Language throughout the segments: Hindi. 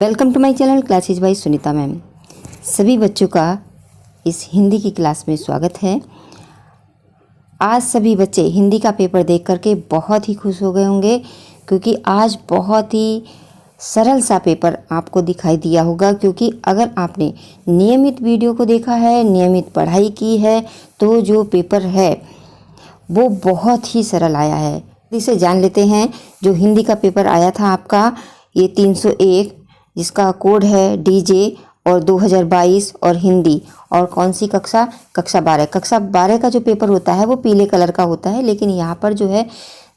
Welcome to my channel classes by Sunita ma'am. सभी बच्चों का इस हिंदी की क्लास में स्वागत है। आज सभी बच्चे हिंदी का पेपर देख करके बहुत ही खुश हो गए होंगे, क्योंकि आज बहुत ही सरल सा पेपर आपको दिखाई दिया होगा। क्योंकि अगर आपने नियमित वीडियो को देखा है, नियमित पढ़ाई की है, तो जो पेपर है वो बहुत ही सरल आया है। इसे जान लेते हैं। जो हिंदी का पेपर आया था आपका, ये 301 जिसका कोड है डीजे और 2022 और हिंदी, और कौन सी कक्षा 12। कक्षा 12 का जो पेपर होता है वो पीले कलर का होता है, लेकिन यहाँ पर जो है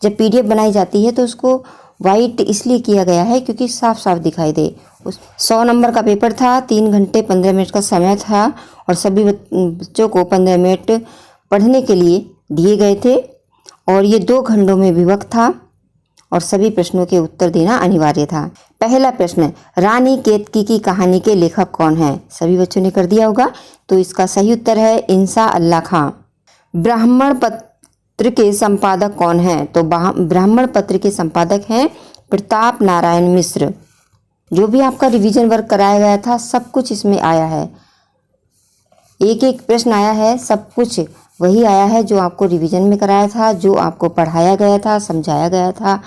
जब पीडीएफ बनाई जाती है तो उसको वाइट इसलिए किया गया है क्योंकि साफ साफ दिखाई दे। 100 नंबर का पेपर था, 3 घंटे 15 मिनट का समय था, और सभी बच्चों को 15 मिनट पढ़ने के लिए दिए गए थे, और ये 2 खंडों में विभक्त था, और सभी प्रश्नों के उत्तर देना अनिवार्य था। पहला प्रश्न, रानी केतकी की कहानी के लेखक कौन है? सभी बच्चों ने कर दिया होगा, तो इसका सही उत्तर है इंसा अल्लाह खां। ब्राह्मण पत्र के संपादक कौन है? तो ब्राह्मण पत्र के संपादक हैं प्रताप नारायण मिश्र। जो भी आपका रिवीजन वर्क कराया गया था सब कुछ इसमें आया है, एक एक प्रश्न आया है, सब कुछ वही आया है जो आपको रिवीजन में कराया था, जो आपको पढ़ाया गया था, समझाया गया था,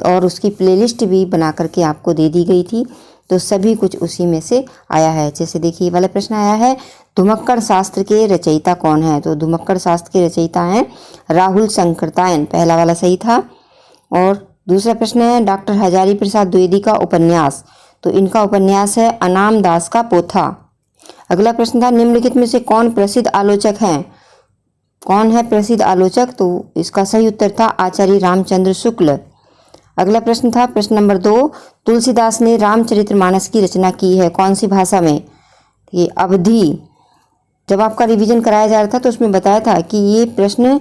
और उसकी प्लेलिस्ट भी बना करके आपको दे दी गई थी। तो सभी कुछ उसी में से आया है। जैसे देखिए, ये वाला प्रश्न आया है, धुमक्कड़ शास्त्र के रचयिता कौन है? तो धुमक्कड़ शास्त्र के रचयिता हैं राहुल शंकरतायन। पहला वाला सही था। और दूसरा प्रश्न है, डॉक्टर हजारी प्रसाद द्विवेदी का उपन्यास। तो इनका उपन्यास है अनाम दास का पोथा। अगला प्रश्न था, निम्नलिखित में से कौन प्रसिद्ध आलोचक हैं? कौन है प्रसिद्ध आलोचक? तो इसका सही उत्तर था आचार्य रामचंद्र शुक्ल। अगला प्रश्न था, प्रश्न नंबर 2, तुलसीदास ने रामचरितमानस की रचना की है कौन सी भाषा में? ये अवधी। जब आपका रिवीजन कराया जा रहा था तो उसमें बताया था कि ये प्रश्न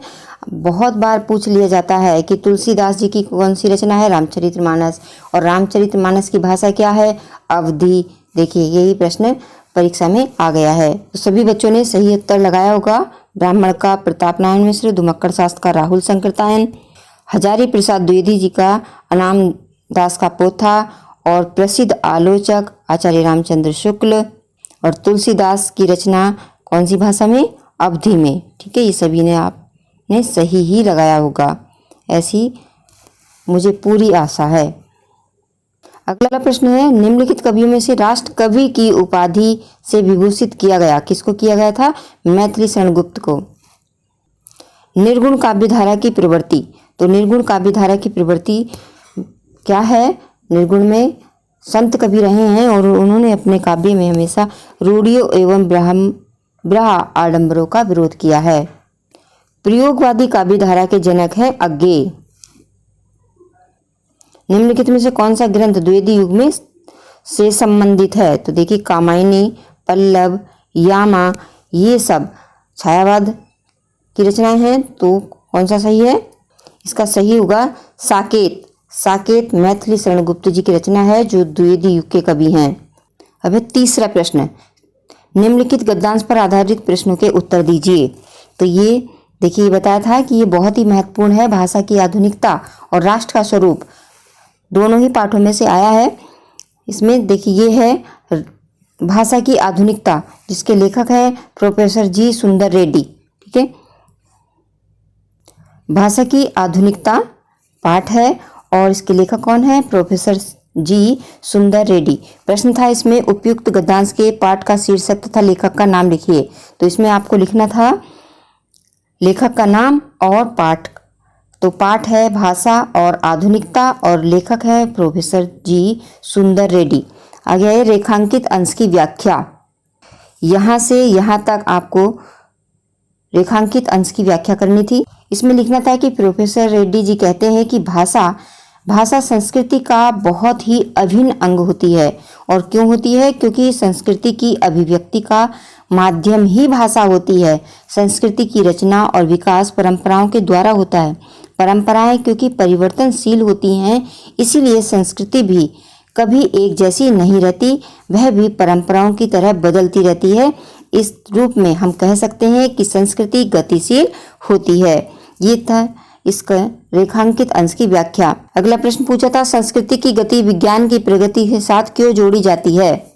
बहुत बार पूछ लिया जाता है कि तुलसीदास जी की कौन सी रचना है? रामचरितमानस। और रामचरितमानस की भाषा क्या है? अवधी। देखिए, यही प्रश्न परीक्षा में आ गया है। तो सभी बच्चों ने सही उत्तर लगाया होगा। ब्राह्मण का प्रताप नारायण मिश्र, धुमक्कड़ शास्त्र का राहुल शंकरतायन, हजारी प्रसाद द्विवेदी जी का अनाम दास का पोथा, और प्रसिद्ध आलोचक आचार्य रामचंद्र शुक्ल, और तुलसीदास की रचना कौन सी भाषा में? अवधी में। ठीक है, ये सभी ने आपने सही ही लगाया होगा, ऐसी मुझे पूरी आशा है। अगला प्रश्न है, निम्नलिखित कवियों में से राष्ट्र कवि की उपाधि से विभूषित किया गया किसको किया गया था? मैथिली शरण गुप्त को। निर्गुण काव्यधारा की प्रवृत्ति। तो निर्गुण काव्यधारा की प्रवृत्ति क्या है? निर्गुण में संत कवि रहे हैं और उन्होंने अपने काव्य में हमेशा रूढ़ियों एवं ब्रहा आडंबरों का विरोध किया है। प्रयोगवादी काव्यधारा के जनक हैं अज्ञेय। निम्नलिखित में से कौन सा ग्रंथ द्विवेदी युग में से संबंधित है? तो देखिए, कामायनी, पल्लव, यामा, ये सब छायावाद की रचनाएं हैं। तो कौन सा सही है? इसका सही होगा साकेत। साकेत मैथिली शरण गुप्त जी की रचना है, जो द्विवेदी युग के कवि हैं। अब है तीसरा प्रश्न, निम्नलिखित गद्यांश पर आधारित प्रश्नों के उत्तर दीजिए। तो ये देखिए, ये बताया था कि ये बहुत ही महत्वपूर्ण है। भाषा की आधुनिकता और राष्ट्र का स्वरूप दोनों ही पाठों में से आया है। इसमें देखिए, ये है भाषा की आधुनिकता, जिसके लेखक है प्रोफेसर जी सुंदर रेड्डी। ठीक है, भाषा की आधुनिकता पाठ है, और इसके लेखक कौन है? प्रोफेसर जी सुंदर रेड्डी। प्रश्न था इसमें, उपयुक्त गद्यांश के पाठ का शीर्षक तथा लेखक का नाम लिखिए। तो इसमें आपको लिखना था लेखक का नाम और पाठ। तो पाठ है भाषा और आधुनिकता, और लेखक है प्रोफेसर जी सुंदर रेड्डी। आगे है रेखांकित अंश की व्याख्या। यहाँ से यहाँ तक आपको रेखांकित अंश की व्याख्या करनी थी। इसमें लिखना था कि प्रोफेसर रेड्डी जी कहते हैं कि भाषा संस्कृति का बहुत ही अभिन्न अंग होती है। और क्यों होती है? क्योंकि संस्कृति की अभिव्यक्ति का माध्यम ही भाषा होती है। संस्कृति की रचना और विकास परंपराओं के द्वारा होता है। परंपराएं क्योंकि परिवर्तनशील होती हैं, इसीलिए संस्कृति भी कभी एक जैसी नहीं रहती, वह भी परंपराओं की तरह बदलती रहती है। इस रूप में हम कह सकते हैं कि संस्कृति गतिशील होती है। ये था इसका रेखांकित अंश की व्याख्या। अगला प्रश्न पूछा था, संस्कृति की गति विज्ञान की प्रगति के साथ क्यों जोड़ी जाती है?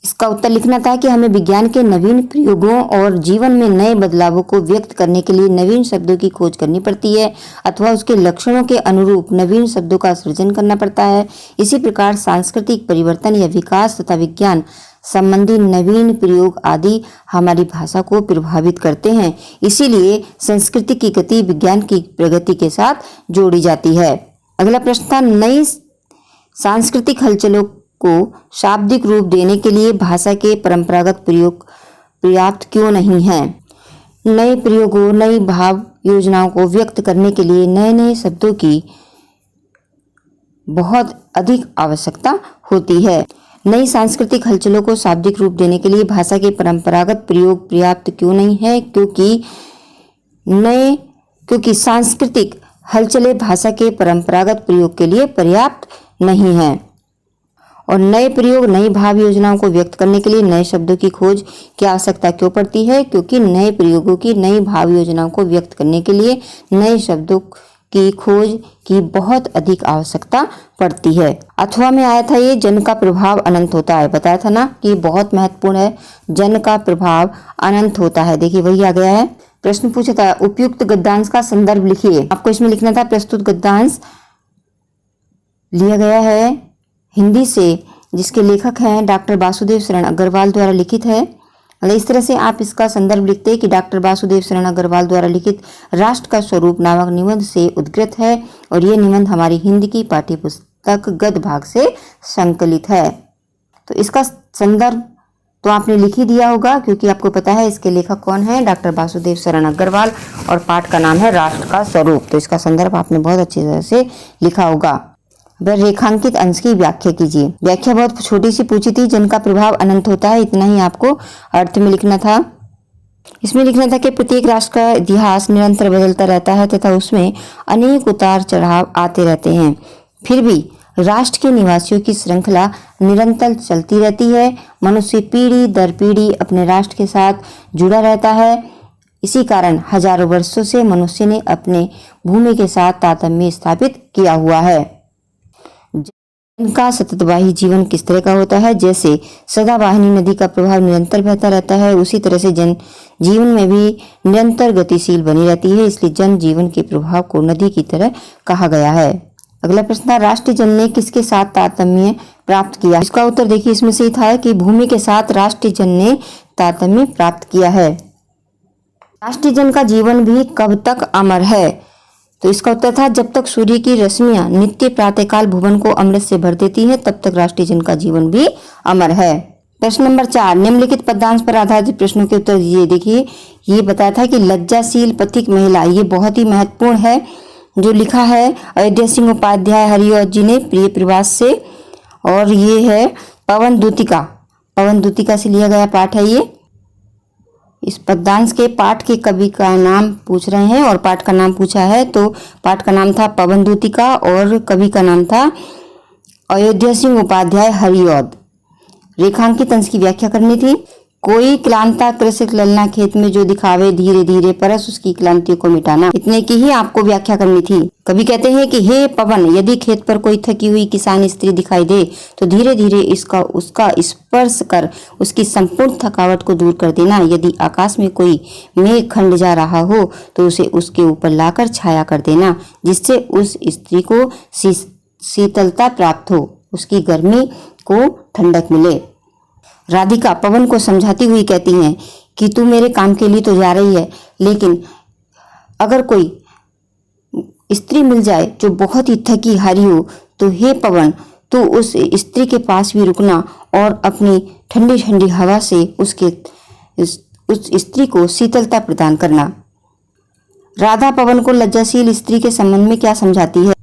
इसका उत्तर लिखना था कि हमें विज्ञान के नवीन प्रयोगों और जीवन में नए बदलावों को व्यक्त करने के लिए नवीन शब्दों की खोज करनी पड़ती है अथवा उसके लक्षणों के अनुरूप नवीन शब्दों का सृजन करना पड़ता है। इसी प्रकार सांस्कृतिक परिवर्तन या विकास तथा विज्ञान संबंधी नवीन प्रयोग आदि हमारी भाषा को प्रभावित करते हैं। इसीलिए संस्कृति की गति विज्ञान की प्रगति के साथ जोड़ी जाती है। अगला प्रश्न था, नई सांस्कृतिक हलचलों को शाब्दिक रूप देने के लिए भाषा के परंपरागत प्रयोग पर्याप्त क्यों नहीं है? नए प्रयोगों, नई भाव योजनाओं को व्यक्त करने के लिए नए नए शब्दों की बहुत अधिक आवश्यकता होती है। नई सांस्कृतिक हलचलों को शाब्दिक रूप देने के लिए भाषा के परंपरागत प्रयोग पर्याप्त क्यों नहीं है? क्योंकि सांस्कृतिक हलचलें भाषा के परंपरागत प्रयोग के लिए पर्याप्त नहीं है और नए प्रयोग, नई भाव योजनाओं को व्यक्त करने के लिए नए शब्दों की खोज की आवश्यकता क्यों पड़ती है? क्योंकि नए प्रयोगों की, नई भाव योजनाओं को व्यक्त करने के लिए नए शब्दों की खोज की बहुत अधिक आवश्यकता पड़ती है। अथवा में आया था ये, जन का प्रभाव अनंत होता है। बताया था ना कि बहुत महत्वपूर्ण है, जन का प्रभाव अनंत होता है। देखिए वही आ गया है। प्रश्न पूछा था, उपयुक्त गद्यांश का संदर्भ लिखिए। आपको इसमें लिखना था, प्रस्तुत गद्यांश लिया गया है हिंदी से, जिसके लेखक हैं डॉक्टर वासुदेव शरण अग्रवाल द्वारा लिखित है। इस तरह से आप इसका संदर्भ लिखते हैं कि डॉक्टर वासुदेव शरण अग्रवाल द्वारा लिखित राष्ट्र का स्वरूप नामक निबंध से उद्गृत है और ये निबंध हमारी हिंदी की पाठ्यपुस्तक गद्य भाग से संकलित है। तो इसका संदर्भ तो आपने लिख ही दिया होगा, क्योंकि आपको पता है इसके लेखक कौन है, डॉक्टर वासुदेव शरण अग्रवाल, और पाठ का नाम है राष्ट्र का स्वरूप। तो इसका संदर्भ आपने बहुत अच्छी तरह से लिखा होगा। रेखांकित अंश की व्याख्या कीजिए। व्याख्या बहुत छोटी सी पूछी थी, जन का प्रभाव अनंत होता है, इतना ही आपको अर्थ में लिखना था। इसमें लिखना था कि प्रत्येक राष्ट्र का इतिहास निरंतर बदलता रहता है तथा उसमें अनेक उतार चढ़ाव आते रहते हैं, फिर भी राष्ट्र के निवासियों की श्रृंखला निरंतर चलती रहती है। मनुष्य पीढ़ी दर पीढ़ी अपने राष्ट्र के साथ जुड़ा रहता है। इसी कारण हजारों वर्षों से मनुष्य ने अपने भूमि के साथ तारतम्य स्थापित किया हुआ है। इनका सततवाही जीवन किस तरह का होता है? जैसे सदावाहिनी नदी का प्रवाह निरंतर बहता रहता है, उसी तरह से जन जीवन में भी निरंतर गतिशील बनी रहती है, इसलिए जन जीवन के प्रभाव को नदी की तरह कहा गया है। अगला प्रश्न था, राष्ट्रीय जन ने किसके साथ तारतम्य प्राप्त किया? इसका उत्तर देखिए, इसमें से था कि भूमि के साथ राष्ट्रीय जन ने तारतम्य प्राप्त किया है। राष्ट्रीय जन का जीवन भी कब तक अमर है? तो इसका उत्तर था, जब तक सूर्य की रश्मियां नित्य प्रातःकाल भुवन को अमृत से भर देती है, तब तक राष्ट्रीय जन का जीवन भी अमर है। प्रश्न नंबर 4, निम्नलिखित पद्यांश पर आधारित प्रश्नों के उत्तर दीजिए। देखिए ये बताया था कि लज्जाशील पथिक महिला, ये बहुत ही महत्वपूर्ण है, जो लिखा है अयोध्या सिंह उपाध्याय हरिऔध जी ने प्रिय प्रवास से, और ये है पवन दूतिका, पवन दूतिका से लिया गया पाठ है ये। इस पद्यांश के पाठ के कवि का नाम पूछ रहे हैं और पाठ का नाम पूछा है, तो पाठ का नाम था पवन दूतिका और कवि का नाम था अयोध्या सिंह उपाध्याय हरिऔध। रेखांकित अंश की व्याख्या करनी थी। कोई क्लांता कृषक ललना खेत में जो दिखावे धीरे धीरे परस उसकी क्लांति को मिटाना, इतने की ही आपको व्याख्या करनी थी। कवि कहते हैं कि हे पवन, यदि खेत पर कोई थकी हुई किसान स्त्री दिखाई दे तो धीरे धीरे उसका स्पर्श कर उसकी संपूर्ण थकावट को दूर कर देना। यदि आकाश में कोई मेघ खंड जा रहा हो तो उसे उसके ऊपर लाकर छाया कर देना, जिससे उस स्त्री को शीतलता प्राप्त हो, उसकी गर्मी को ठंडक मिले। राधिका पवन को समझाती हुई कहती हैं कि तू मेरे काम के लिए तो जा रही है, लेकिन अगर कोई स्त्री मिल जाए जो बहुत ही थकी हारी हो तो हे पवन, तू उस स्त्री के पास भी रुकना और अपनी ठंडी ठंडी हवा से उस स्त्री को शीतलता प्रदान करना। राधा पवन को लज्जाशील स्त्री के संबंध में क्या समझाती है?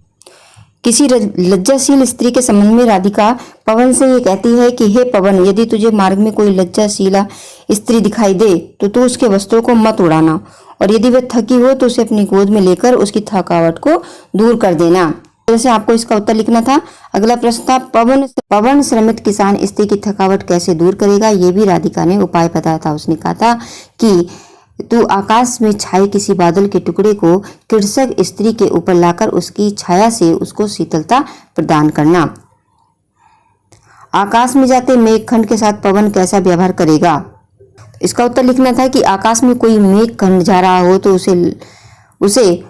किसी लज्जाशील स्त्री के संबंध में राधिका पवन से ये कहती है कि हे पवन, यदि तुझे मार्ग में कोई लज्जाशीला स्त्री दिखाई दे तो तू उसके वस्त्रों को मत उड़ाना, और यदि वह थकी हो तो उसे अपनी गोद में लेकर उसकी थकावट को दूर कर देना। जैसे आपको इसका उत्तर लिखना था। अगला प्रश्न था, पवन श्रमित किसान स्त्री की थकावट कैसे दूर करेगा? ये भी राधिका ने उपाय बताया था। उसने कहा था कि तू आकाश में छाए किसी बादल के टुकड़े को कृषक स्त्री के ऊपर लाकर उसकी छाया से उसको शीतलता प्रदान करना। आकाश में जाते मेघखंड के साथ पवन कैसा व्यवहार करेगा? इसका उत्तर लिखना था कि आकाश में कोई मेघखंड जा रहा हो तो उसे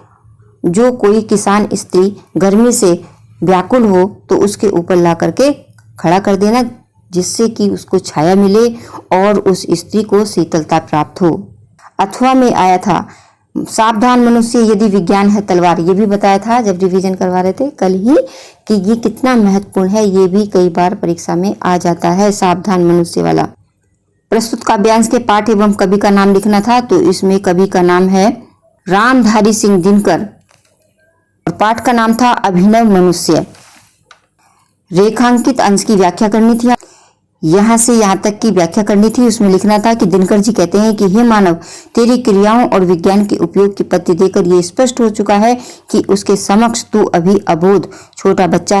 जो कोई किसान स्त्री गर्मी से व्याकुल हो तो उसके ऊपर ला करके खड़ा कर देना, जिससे कि उसको छाया मिले और उस स्त्री को शीतलता प्राप्त हो। अथवा में आया था सावधान मनुष्य यदि विज्ञान है तलवार, ये भी बताया था जब रिवीजन करवा रहे थे कल ही कि ये कितना महत्वपूर्ण है। ये भी कई बार परीक्षा में आ जाता है, सावधान मनुष्य वाला। प्रस्तुत काव्यांश के पाठ एवं कवि का नाम लिखना था, तो इसमें कवि का नाम है रामधारी सिंह दिनकर और पाठ का नाम था अभिनव मनुष्य। रेखांकित अंश की व्याख्या करनी थी, यहाँ से यहाँ तक की व्याख्या करनी थी। उसमें लिखना था कि दिनकर जी कहते हैं कि हे मानव, तेरी क्रियाओं और विज्ञान के उपयोग की पत्ती देकर ये स्पष्ट हो चुका है कि उसके समक्ष तू अभी अबोध छोटा बच्चा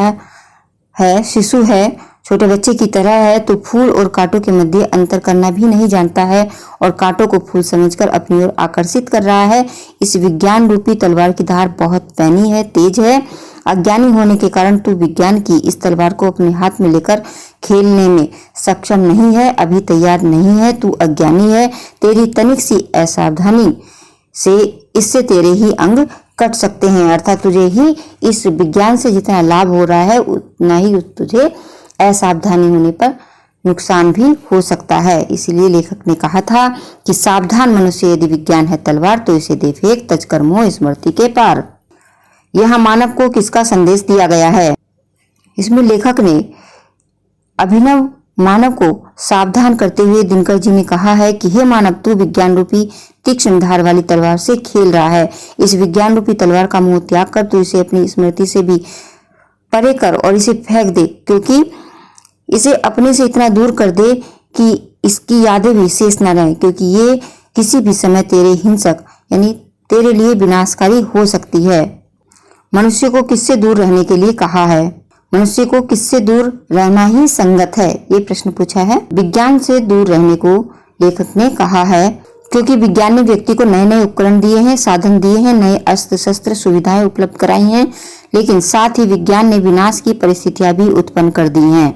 है, शिशु है, छोटे बच्चे की तरह है। तो फूल और कांटों के मध्य अंतर करना भी नहीं जानता है और कांटों को फूल समझकर अपनी ओर आकर्षित कर रहा है। इस विज्ञान रूपी तलवार की धार बहुत पैनी है, तेज है। अज्ञानी होने के कारण तू विज्ञान की इस तलवार को अपने हाथ में लेकर खेलने में सक्षम नहीं है, अभी तैयार नहीं है, तू अज्ञानी है। तेरी तनिक सी असावधानी से इससे तेरे ही अंग कट सकते हैं, अर्थात तुझे ही इस विज्ञान से जितना लाभ हो रहा है उतना ही तुझे असावधानी होने पर नुकसान भी हो सकता है। इसलिए लेखक ने कहा था कि सावधान मनुष्य यदि विज्ञान है तलवार तो इसे दे फेंक, तजकर मोह स्मृति के पार। यहाँ मानव को किसका संदेश दिया गया है? इसमें लेखक ने अभिनव मानव को सावधान करते हुए दिनकर जी ने कहा है कि हे मानव, तू विज्ञान रूपी तीक्ष्ण धार वाली तलवार से खेल रहा है। इस विज्ञान रूपी तलवार का मोह त्याग कर तू इसे अपनी स्मृति से भी परे कर और इसे फेंक दे, क्योंकि इसे अपने से इतना दूर कर दे कि इसकी यादें भी शेष न रहें, क्योंकि ये किसी भी समय तेरे हिंसक यानी तेरे लिए विनाशकारी हो सकती है। मनुष्य को किससे दूर रहने के लिए कहा है? मनुष्य को किससे दूर रहना ही संगत है, ये प्रश्न पूछा है। विज्ञान से दूर रहने को लेखक ने कहा है, क्योंकि विज्ञान ने व्यक्ति को नए नए उपकरण दिए हैं, साधन दिए हैं, नए अस्त्र शस्त्र सुविधाएं उपलब्ध कराई हैं, लेकिन साथ ही विज्ञान ने विनाश की परिस्थितियां भी उत्पन्न कर दी हैं।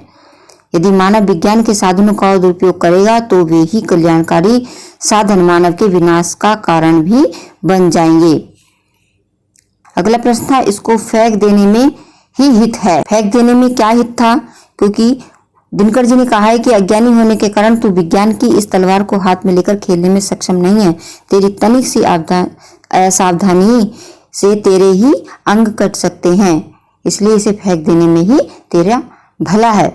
यदि मानव विज्ञान के साधनों का दुरुपयोग करेगा तो वे ही कल्याणकारी साधन मानव के विनाश का कारण भी बन जाएंगे। अगला प्रश्न था, इसको फेंक देने में ही हित है। फेंक देने में क्या हित था? क्योंकि दिनकर जी ने कहा है कि अज्ञानी होने के कारण तू विज्ञान की इस तलवार को हाथ में लेकर खेलने में सक्षम नहीं है। तेरी तनिक सी असावधानी से तेरे ही अंग कट सकते हैं, इसलिए इसे फेंक देने में ही तेरा भला है,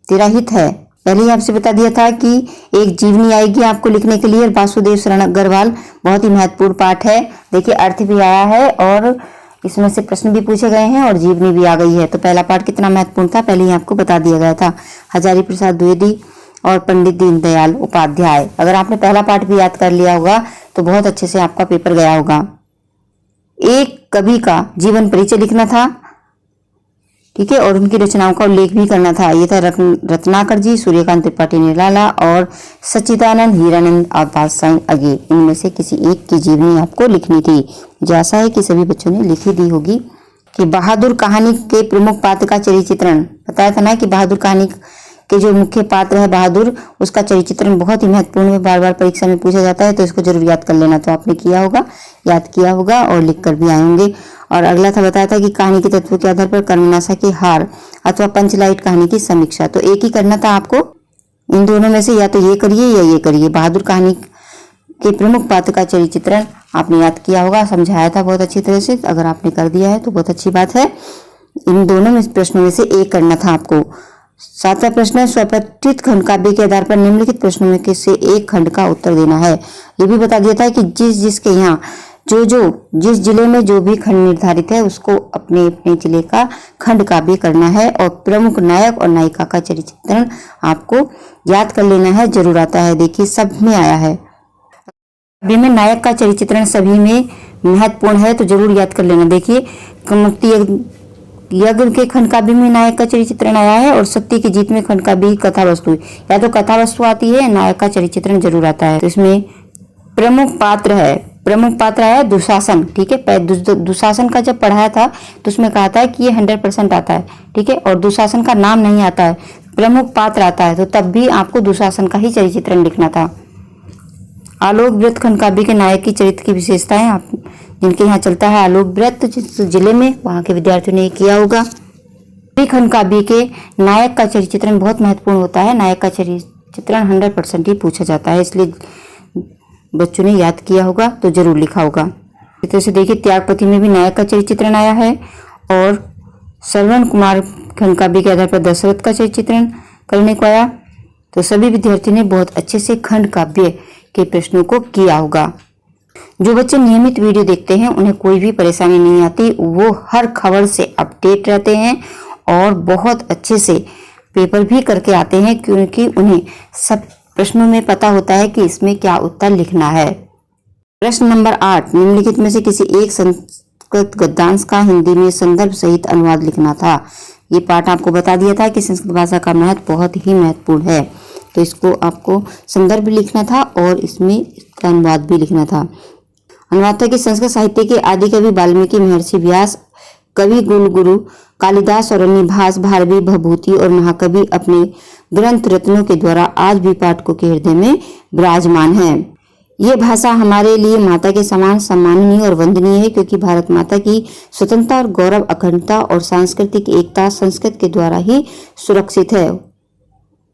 तेरा हित है। पहले ही आपसे बता दिया था कि एक जीवनी आएगी आपको लिखने के लिए, वासुदेव शरण अग्रवाल, बहुत ही महत्वपूर्ण पाठ है। देखिए अर्थ भी आया है और इसमें से प्रश्न भी पूछे गए हैं और जीवनी भी आ गई है। तो पहला पाठ कितना महत्वपूर्ण था पहले ही आपको बता दिया गया था, हजारी प्रसाद द्विवेदी और पंडित दीनदयाल उपाध्याय। अगर आपने पहला पाठ भी याद कर लिया होगा तो बहुत अच्छे से आपका पेपर गया होगा। एक कवि का जीवन परिचय लिखना था, ठीक है, और उनकी रचनाओं का उल्लेख भी करना था। ये था रत्नाकर जी, सूर्यकांत त्रिपाठी निराला और सच्चिदानंद हीरानंद और बादशाह अगे। इनमें से किसी एक की जीवनी आपको लिखनी थी। मुझे आशा है कि सभी बच्चों ने लिखी दी होगी। कि बहादुर कहानी के प्रमुख पात्र का चरित्र चित्रण बताया था ना कि बहादुर कहानी के जो मुख्य पात्र है बहादुर, उसका चरित्र चित्रण बहुत ही महत्वपूर्ण है, बार बार परीक्षा में पूछा जाता है, तो इसको जरूर याद कर लेना। तो आपने किया होगा, याद किया होगा और लिख कर भी आए होंगे। और अगला था बताया था कि कहानी के तत्वों के आधार पर कर्मनाशा की हार अथवा पंचलाइट कहानी की समीक्षा। तो एक ही करना था आपको, इन दोनों में से या तो ये करिए या ये करिए। बहादुर कहानी के प्रमुख पात्र का चरित्र चित्रण आपने याद किया होगा, समझाया था बहुत अच्छी तरह से। अगर आपने कर दिया है तो बहुत अच्छी बात है। इन दोनों में प्रश्नों में से एक करना था आपको। सातवां प्रश्न है, स्वप्रतिष्ठित खंड काव्य के आधार पर निम्नलिखित प्रश्नों में से एक खंड का उत्तर देना है। ये भी बता दिया था कि जिसके यहाँ जिस जिले में जो भी खंड निर्धारित है उसको अपने अपने जिले का खंड काव्य करना है और प्रमुख नायक और नायिका का चरित्र चित्रण आपको याद कर लेना है। जरूर आता है, देखिए सब में आया है। काव्य में नायक का चरित्र चित्रण सभी में महत्वपूर्ण है, तो जरूर याद कर लेना। देखिए मुक्ति यज्ञ के खंड काव्य में नायक का चरित्र चित्रण आया है और सत्य की जीत में खंड काव्य कथा वस्तु, या तो कथा वस्तु आती है, नायक का चरित्र चित्रण जरूर आता है। तो इसमें प्रमुख पात्र है, प्रमुख पात्र है दुशासन, ठीक है। दुशासन का जब पढ़ाया था तो उसमें कहा था कि ये 100% आता है, ठीक है। और दुशासन का नाम नहीं आता है, प्रमुख पात्र आता है, तो तब भी आपको दुशासन का ही चरित्र चित्रण लिखना था। आलोक वृत्त खंड काव्य के नायक की चरित्र की विशेषताएं, आप जिनके यहाँ चलता है आलोक वृत्त जिस जिले में, वहाँ के विद्यार्थियों ने किया होगा। खंड काव्य के नायक का चरित्र चित्रण बहुत महत्वपूर्ण होता है। नायक का चरित्र चित्रण 100% ही पूछा जाता है, इसलिए बच्चों ने याद किया होगा तो जरूर लिखा होगा। इस तरह से देखिए त्यागपति में भी नायक का चरित्र चित्रण आया है, और श्रवण कुमार खंड काव्य के आधार पर दशरथ का चरित्र चित्रण करने को आया। तो सभी विद्यार्थियों ने बहुत अच्छे से खंड काव्य के प्रश्नों को किया होगा। जो बच्चे नियमित वीडियो देखते हैं उन्हें कोई भी परेशानी नहीं आती, वो हर खबर से अपडेट रहते हैं और बहुत अच्छे से पेपर भी करके आते हैं, क्योंकि उन्हें सब प्रश्नों में पता होता है कि इसमें क्या उत्तर लिखना है। प्रश्न नंबर 8, निम्नलिखित में से किसी एक संस्कृत गद्यांश का हिंदी में संदर्भ सहित अनुवाद लिखना था। ये पाठ आपको बता दिया था कि संस्कृत भाषा का महत्व बहुत ही महत्वपूर्ण है, तो इसको आपको संदर्भ भी लिखना था और इसमें इसका अनुवाद भी लिखना था। अनुवाद था कि संस्कृत साहित्य के आदि कवि वाल्मीकि, महर्षि व्यास, कवि गुरु कालिदास और अन्य भास, भारवी, भभूति और महाकवि अपने ग्रंथ रत्नों के द्वारा आज भी पाठकों के हृदय में विराजमान है। ये भाषा हमारे लिए माता के समान सम्माननीय और वंदनीय है, क्योंकि भारत माता की स्वतंत्रता और गौरव, अखंडता और सांस्कृतिक एकता संस्कृत के द्वारा ही सुरक्षित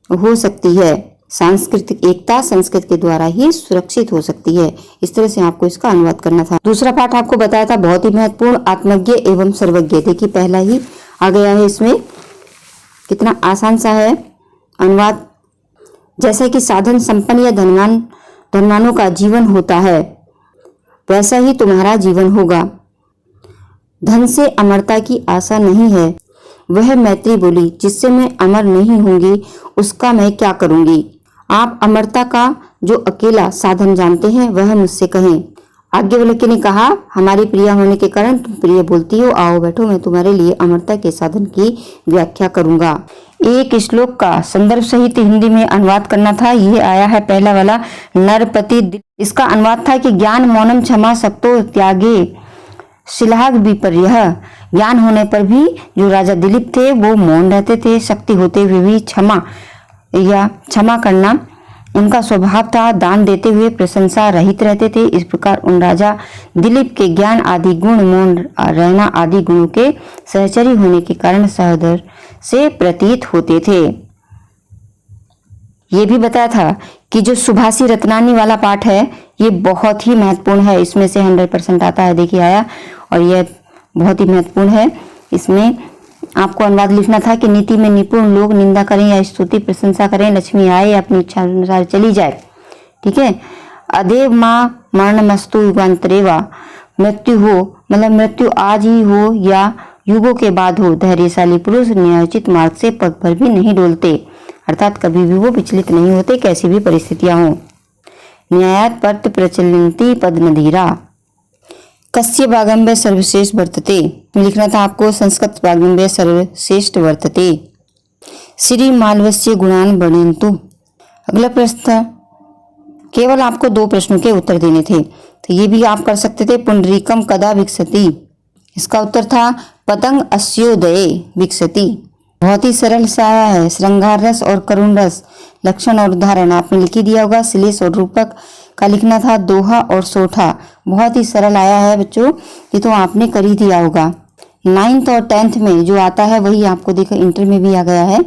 हो सकती है। सांस्कृतिक एकता संस्कृत के द्वारा ही सुरक्षित हो सकती है। इस तरह से आपको इसका अनुवाद करना था। दूसरा पाठ आपको बताया था बहुत ही महत्वपूर्ण, आत्मज्ञ एवं सर्वज्ञ। देखिए पहला ही आ गया है, इसमें कितना आसान सा है अनुवाद। जैसा कि साधन संपन्न या धनवानों का जीवन होता है, वैसा ही तुम्हारा जीवन होगा। धन से अमरता की आशा नहीं है। वह मैत्री बोली, जिससे मैं अमर नहीं होंगी उसका मैं क्या करूंगी। आप अमरता का जो अकेला साधन जानते हैं वह मुझसे कहें। आज्ञवल्क्य ने कहा, हमारी प्रिया होने के कारण तुम प्रिय बोलती हो, आओ बैठो, मैं तुम्हारे लिए अमरता के साधन की व्याख्या करूंगा। एक श्लोक का संदर्भ सहित हिंदी में अनुवाद करना था। ये आया है पहला वाला, नरपति। इसका अनुवाद था कि ज्ञान मौनम क्षमा सक्तो त्यागे शिलाग विपर्यः। ज्ञान होने पर भी जो राजा दिलीप थे वो मौन रहते थे, शक्ति होते हुए भी क्षमा करना उनका स्वभाव था। दान देते हुए प्रशंसा रहित रहते थे। इस प्रकार उन राजा दिलीप के ज्ञान आदि गुण, मौन रहना आदि गुणों के सहचरी होने के कारण सहोदर से प्रतीत होते थे। ये भी बताया था कि जो सुभाषी रत्नानी वाला पाठ है ये बहुत ही महत्वपूर्ण है, इसमें से 100% आता है। देखिए आया, और यह बहुत ही महत्वपूर्ण है। इसमें आपको अनुवाद लिखना था कि नीति में निपुण लोग निंदा करें या स्तुति प्रशंसा करें, लक्ष्मी आए या अपनी इच्छा अनुसार चली जाए, ठीक है। अदेव माँ मरणमस्तु युगांतरेवा, मृत्यु हो मतलब मृत्यु आज ही हो या युगों के बाद हो, धैर्यशाली पुरुष न्यायोचित मार्ग से पग भर भी नहीं डोलते, अर्थात कभी भी वो विचलित नहीं होते, कैसी भी परिस्थितियां हो। न्यायात पट प्रचलन्ति पद नधीरा, कस्य वागम्य सर्वश्रेष्ठ वर्तते। लिखना था आपको, संस्कृत वागम्य सर्वश्रेष्ठ वर्तते। श्री मालवस्य गुणान वर्णयन्तु। अगला प्रश्न था, केवल आपको 2 प्रश्नों के उत्तर देने थे, तो ये भी आप कर सकते थे। पुंडरीकम कदा विकसति, इसका उत्तर था पतंग अस्योदये विकसति। बहुत ही सरल सा है। श्रृंगार रस और करुण रस, लक्षण और उदाहरण आपने लिख ही दिया होगा। श्लेष और रूपक का लिखना था दोहा और सोठा। बहुत ही सरल आया है बच्चों, ये तो आपने कर ही दिया होगा। 9th और 10th में जो आता है वही आपको देखो इंटर में भी आ गया है,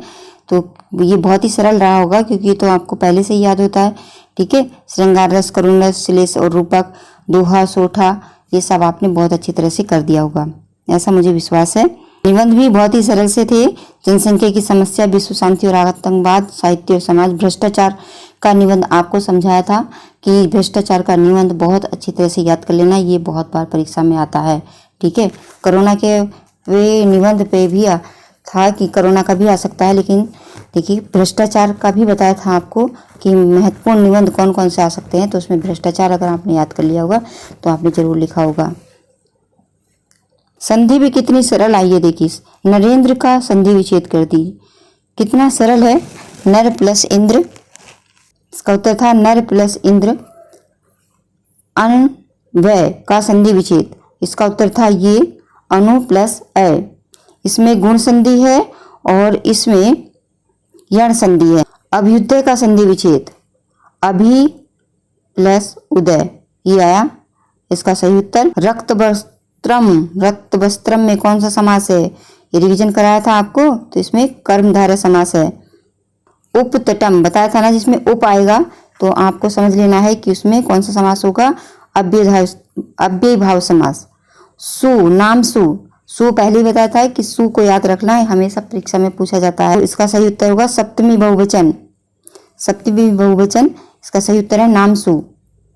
तो ये बहुत ही सरल रहा होगा क्योंकि ये तो आपको पहले से ही याद होता है, ठीक है। श्रृंगार रस, करुण रस, श्लेष और रूपक, दोहा, सोठा, ये सब आपने बहुत अच्छी तरह से कर दिया होगा, ऐसा मुझे विश्वास है। निबंध भी बहुत ही सरल से थे। जनसंख्या की समस्या, विश्व शांति और आतंकवाद, साहित्य और समाज, भ्रष्टाचार का निबंध आपको समझाया था कि भ्रष्टाचार का निबंध बहुत अच्छी तरह से याद कर लेना, ये बहुत बार परीक्षा में आता है, ठीक है। कोरोना के वे निबंध पे भी था कि कोरोना का भी आ सकता है, लेकिन देखिए भ्रष्टाचार का भी बताया था आपको कि महत्वपूर्ण निबंध कौन कौन से आ सकते हैं, तो उसमें भ्रष्टाचार अगर आपने याद कर लिया होगा तो आपने जरूर लिखा होगा। संधि भी कितनी सरल आई है, देखिए नरेंद्र का संधि विच्छेद कर दी, कितना सरल है। नर प्लस इंद्र, इसका उत्तर था नर प्लस इंद्र। अन व्यय का संधि विच्छेद। इसका उत्तर था ये अनु प्लस अय। इसमें गुण संधि है और इसमें यण संधि है। अभ्युदय का संधि विच्छेद, अभि प्लस उदय, ये आया इसका सही उत्तर। रक्त वस्त्रम, रक्त वस्त्रम में कौन सा समास है, ये रिवीजन कराया था आपको, तो इसमें कर्मधारय समास है। उपतटम बताया था ना, जिसमें उप आएगा तो आपको समझ लेना है कि उसमें कौन सा समास होगा, अव्ययी भाव समास। सु, नाम सु, सु पहले ही बताया था कि सु को याद रखना है, हमेशा परीक्षा में पूछा जाता है। तो इसका सही उत्तर होगा सप्तमी बहुवचन, सप्तमी बहुवचन इसका सही उत्तर है नाम सु।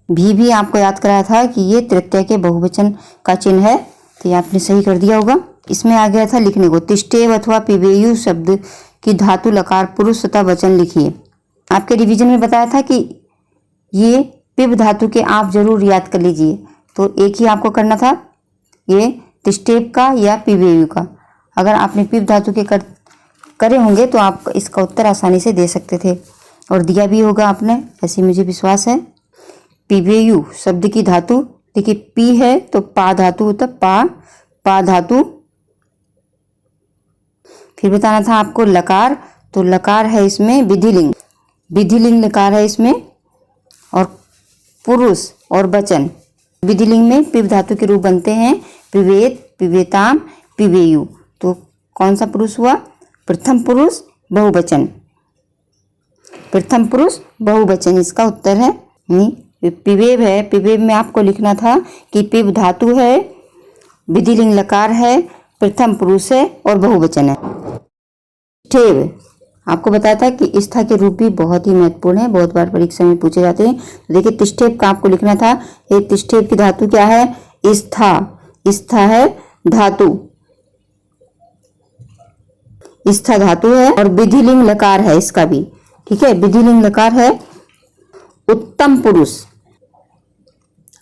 भी आपको याद कराया था कि ये तृतीय के बहुवचन का चिन्ह है, तो ये आपने सही कर दिया होगा। इसमें आ गया था लिखने को, तिष्ठेव अथवा पिबेयु शब्द की धातु लकार पुरुष तथा वचन लिखिए। आपके रिवीजन में बताया था कि ये पिब धातु के आप जरूर याद कर लीजिए, तो एक ही आपको करना था, ये तिष्ठेव का या पिबेयु का। अगर आपने पिब धातु के करे होंगे तो आप इसका उत्तर आसानी से दे सकते थे और दिया भी होगा आपने, ऐसी मुझे विश्वास है। पिबेयु शब्द की धातु देखिए, पी है तो पा धातु होता, पा धातु। फिर बताना था आपको लकार, तो लकार है इसमें विधिलिंग, विधिलिंग लकार है इसमें, और पुरुष और वचन। विधिलिंग में पिब धातु के रूप बनते हैं पिबेत, पिबेताम, पिबेयु। तो कौन सा पुरुष हुआ, प्रथम पुरुष बहुवचन, प्रथम पुरुष बहुवचन इसका उत्तर है। पिबेब है, पिबेब में आपको लिखना था कि पिब धातु है, विधिलिंग लकार है, प्रथम पुरुष है और बहुवचन है। ठेव आपको बताया था कि स्था के रूप भी बहुत ही महत्वपूर्ण है, बहुत बार परीक्षा में पूछे जाते हैं। तो देखिए तिष्ठेप का आपको लिखना था, एक तिष्ठेप की धातु क्या है, स्था, स्था है धातु, स्था धातु है, और विधिलिंग लकार है इसका भी, ठीक है, विधिलिंग लकार है। उत्तम पुरुष,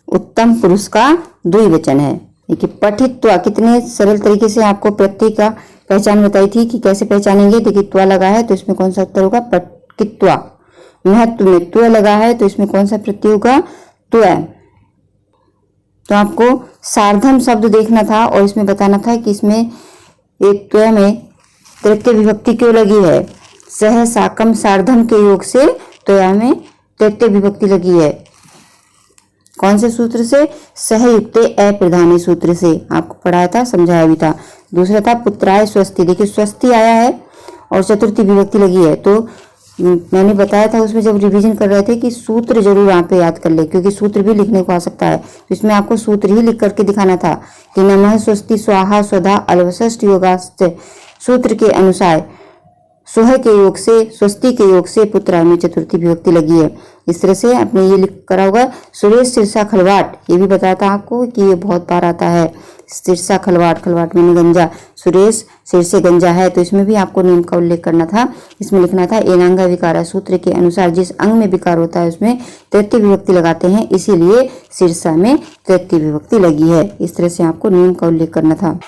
उत्तम पुरुष का द्विवचन है। देखिए पठित्वा, कितने सरल तरीके से आपको प्रत्यय का पहचान बताई थी कि कैसे पहचानेंगे। देखिए त्वा लगा है तो इसमें कौन सा उत्तर होगा, पठित्वा। महत्व में त्व लगा है तो इसमें कौन सा प्रत्यय होगा, त्व। तो आपको सार्धम शब्द देखना था और इसमें बताना था कि इसमें एक त्व में तृतीय विभक्ति क्यों लगी है। सह साकम सार्धम के योग से त्व में तृतीय विभक्ति लगी है। कौन से सूत्र से, सहयुक्ते अप्रधानी सूत्र से, आपको पढ़ाया था, समझाया भी था। दूसरा था पुत्राय स्वस्ति, देखिए स्वस्ति आया है और चतुर्थी विभक्ति लगी है। तो मैंने बताया था उसमें जब रिवीजन कर रहे थे कि सूत्र जरूर यहाँ पे याद कर ले, क्योंकि सूत्र भी लिखने को आ सकता है। तो इसमें आपको सूत्र ही लिख करके दिखाना था कि नमः स्वस्ति स्वाहा स्वधा अलवशिष्ट योगाश्च, सूत्र के अनुसार सोह के योग से, स्वस्ति के योग से पुत्राय में चतुर्थी विभक्ति लगी है। इस तरह से आपने ये लिख करा होगा। सुरेश सिरसा खलवाट, ये भी बताया था आपको कि ये बहुत बार आता है। सिरसा खलवाट, खलवाट में गंजा, सुरेश सिरसे गंजा है, तो इसमें भी आपको नियम का उल्लेख करना था। इसमें लिखना था एनांगा विकारा, सूत्र के अनुसार जिस अंग में विकार होता है उसमें तृतीय विभक्ति लगाते हैं, इसीलिए सिरसा में तृतीय विभक्ति लगी है। इस तरह से आपको नियम का उल्लेख करना था।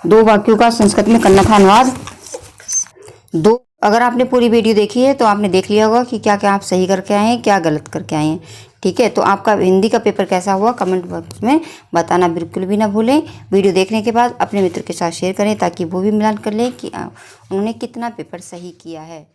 2 वाक्यों का संस्कृत में करना था अनुवाद। अगर आपने पूरी वीडियो देखी है तो आपने देख लिया होगा कि क्या क्या आप सही करके आए हैं, क्या गलत करके आए हैं, ठीक है। तो आपका हिंदी का पेपर कैसा हुआ कमेंट बॉक्स में बताना बिल्कुल भी ना भूलें। वीडियो देखने के बाद अपने मित्र के साथ शेयर करें ताकि वो भी मिलान कर लें कि उन्होंने कितना पेपर सही किया है।